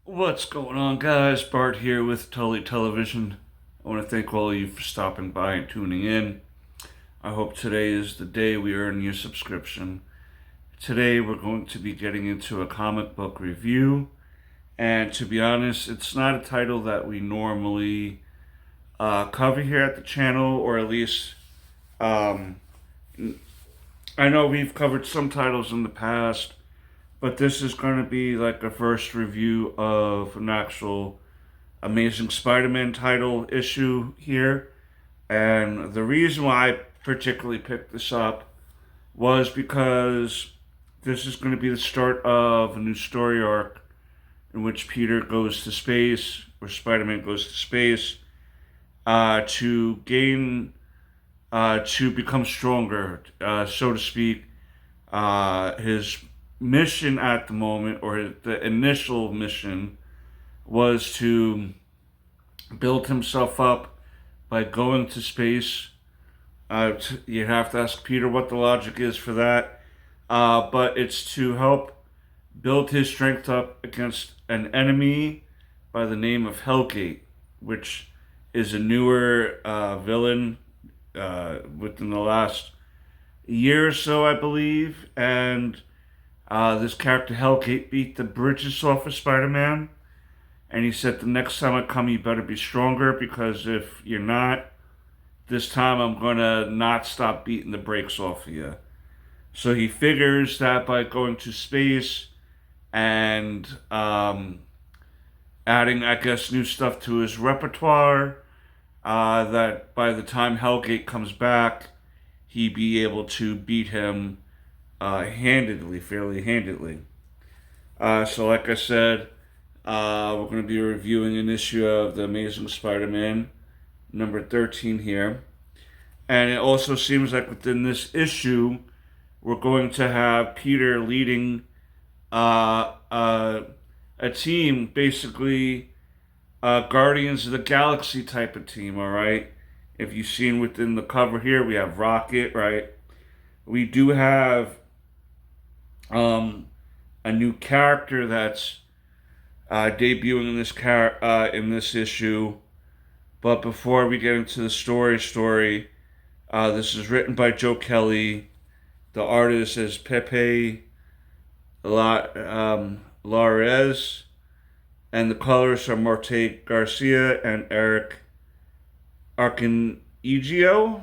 What's going on, guys? Bart here with Tully Television. I want to thank all of you for stopping by and tuning in. I hope today is the day we earn your subscription. Today, we're going to be getting into a comic book review, and to be honest, it's not a title that we normally cover here at the channel, or at least um, I know we've covered some titles in the past, but this is going to be like a first review of an actual Amazing Spider-Man title issue here. And the reason why I particularly picked this up was because this is going to be the start of a new story arc in which Peter goes to space, or Spider-Man goes to space, to become stronger, so to speak. His mission at the moment, or the initial mission, was to build himself up by going to space. You have to ask Peter what the logic is for that. But it's to help build his strength up against an enemy by the name of Hellgate, which is a newer villain within the last year or so, I believe. And this character Hellgate beat the bridges off of Spider-Man. And he said, the next time I come, you better be stronger, because if you're not, this time I'm going to not stop beating the brakes off of you. So he figures that by going to space and adding, I guess, new stuff to his repertoire, that by the time Hellgate comes back, he'd be able to beat him fairly handedly. So like I said, we're going to be reviewing an issue of The Amazing Spider-Man, number 13 here. And it also seems like within this issue, we're going to have Peter leading a team, basically Guardians of the Galaxy type of team, all right? If you've seen within the cover here, we have Rocket, right? We do have a new character that's debuting in this issue. But before we get into the story, this is written by Joe Kelly. The artist is Pepe Larez, and the colors are Marte Garcia and Eric Arcanegio.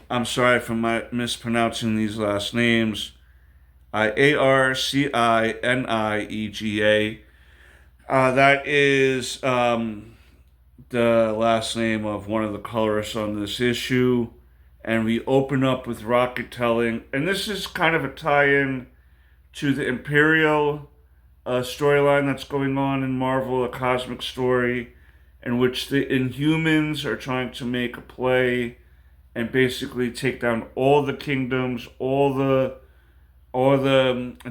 I'm sorry for mispronouncing these last names. Arciniega. That is the last name of one of the colorists on this issue. And we open up with Rocket telling, and this is kind of a tie-in to the Imperial storyline that's going on in Marvel, a cosmic story in which the Inhumans are trying to make a play and basically take down all the kingdoms, all the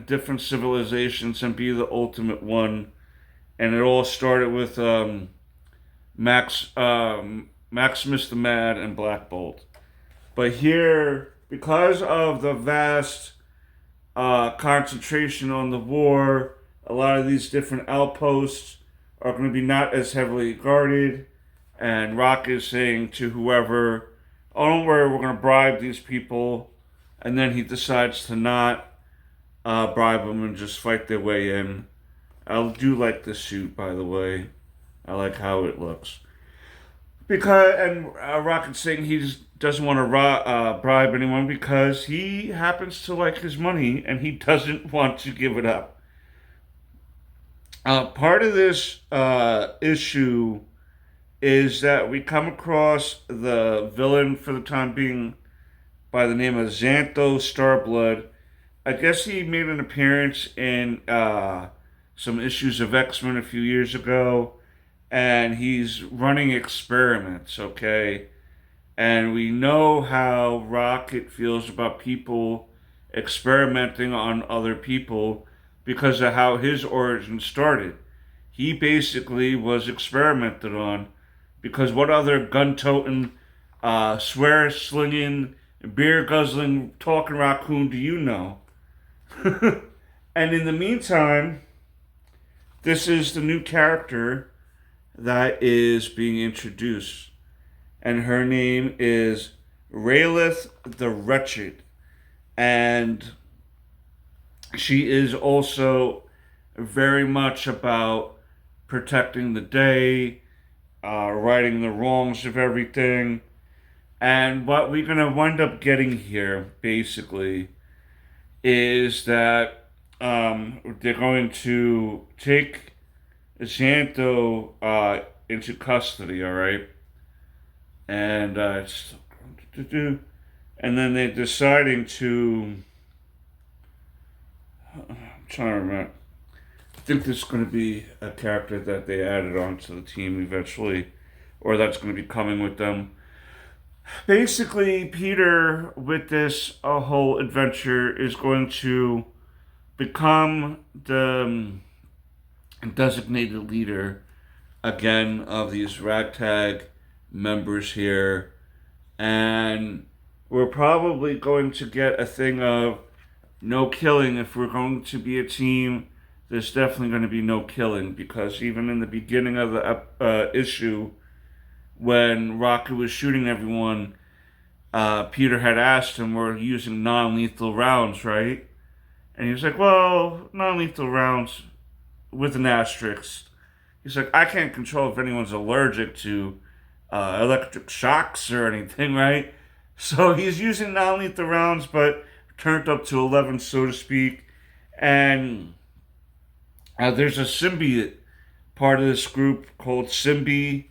different civilizations, and be the ultimate one. And it all started with Maximus the Mad and Black Bolt. But here, because of the vast concentration on the war, a lot of these different outposts are going to be not as heavily guarded. And Rock is saying to whoever, oh, don't worry, we're going to bribe these people. And then he decides to not bribe them and just fight their way in. I do like this suit, by the way. I like how it looks. Rocket's saying he just doesn't want to bribe anyone because he happens to like his money and he doesn't want to give it up. Part of this issue is that we come across the villain for the time being by the name of Xantho Starblood. I guess he made an appearance in some issues of X-Men a few years ago, and he's running experiments, okay? And we know how Rocket feels about people experimenting on other people because of how his origin started. He basically was experimented on because what other gun-toting, swear-slinging, beer-guzzling, talking raccoon do you know? And in the meantime, this is the new character that is being introduced, and her name is Raylith the Wretched, and she is also very much about protecting the day, righting the wrongs of everything. And what we're going to wind up getting here, basically, is that they're going to take Xantho into custody, all right? And and then they're deciding to. I'm trying to remember. I think this is going to be a character that they added onto the team eventually, or that's going to be coming with them. Basically, Peter, with this whole adventure, is going to become the designated leader again of these ragtag members here, and we're probably going to get a thing of no killing. If we're going to be a team, there's definitely going to be no killing, because even in the beginning of the issue, when Rocket was shooting everyone, Peter had asked him, we're using non-lethal rounds, right? And he was like, well, non-lethal rounds with an asterisk. He's like, I can't control if anyone's allergic to electric shocks or anything, right? So he's using non-lethal rounds, but turned up to 11, so to speak. And there's a symbiote part of this group called Symbi.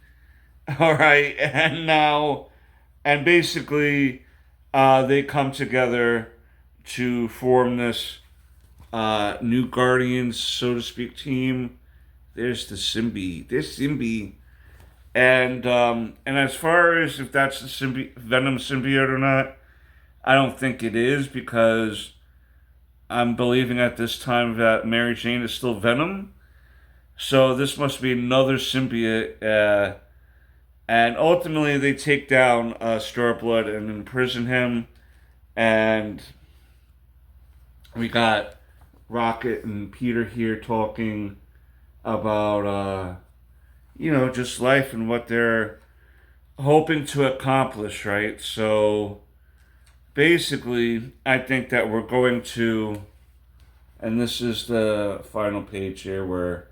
All right, and basically, they come together to form this new Guardians, so to speak, team. There's the Symbi. There's Symbi. And as far as if that's the Venom symbiote or not, I don't think it is, because I'm believing at this time that Mary Jane is still Venom. So this must be another symbiote. And ultimately, they take down Starblood and imprison him. And we got Rocket and Peter here talking about, just life and what they're hoping to accomplish, right? So basically, I think that we're going to, and this is the final page here where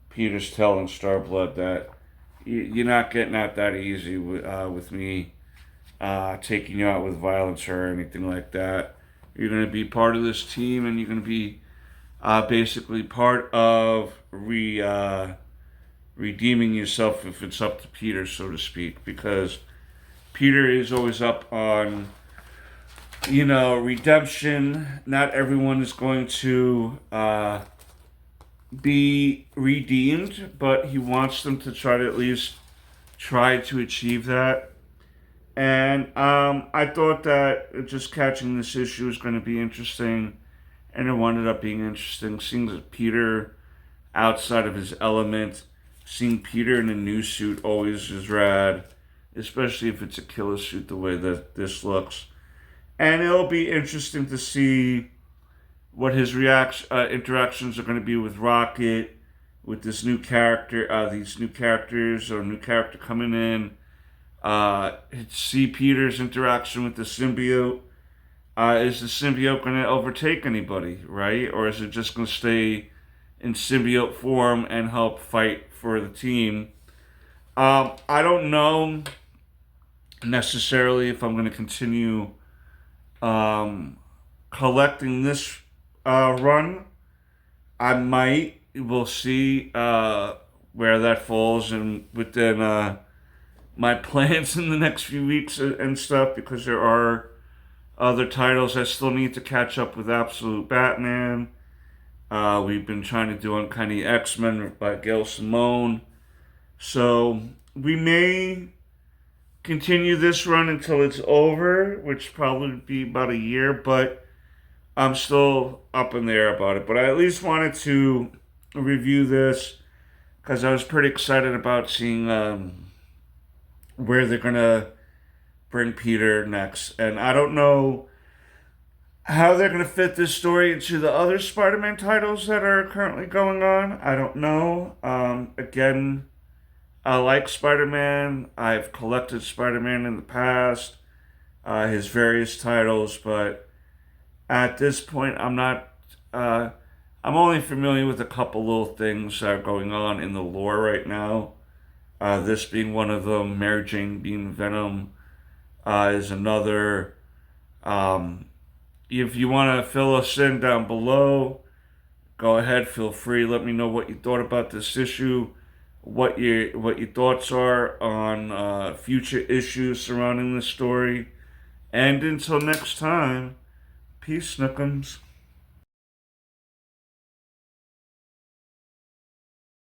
Peter's telling Starblood that you're not getting out that easy with me taking you out with violence or anything like that. You're going to be part of this team, and you're going to be basically part of redeeming yourself if it's up to Peter, so to speak, because Peter is always up on, redemption. Not everyone is going to be redeemed, but he wants them to try to at least try to achieve that. And I thought that just catching this issue was going to be interesting, and it ended up being interesting. Seeing Peter outside of his element, seeing Peter in a new suit always is rad, especially if it's a killer suit the way that this looks. And it'll be interesting to see what his interactions are going to be with Rocket, with this new character, these new characters, or new character coming in. See Peter's interaction with the symbiote. Is the symbiote going to overtake anybody, right? Or is it just going to stay in symbiote form and help fight for the team? I don't know necessarily if I'm going to continue collecting this run. I might. We'll see where that falls and within my plans in the next few weeks and stuff, because there are other titles I still need to catch up with. Absolute Batman. We've been trying to do Uncanny X-Men by Gail Simone. So we may continue this run until it's over, which probably would be about a year, but I'm still up in the air about it. But I at least wanted to review this because I was pretty excited about seeing where they're going to bring Peter next. And I don't know How they're going to fit this story into the other Spider-Man titles that are currently going on, I don't know. Again, I like Spider-Man. I've collected Spider-Man in the past, his various titles, but at this point, I'm not. Uh, I'm only familiar with a couple little things that are going on in the lore right now. This being one of them, Mary Jane being Venom is another. Um, if you want to fill us in down below, go ahead. Feel free. Let me know what you thought about this issue, what your thoughts are on future issues surrounding this story. And until next time, peace, Snookums.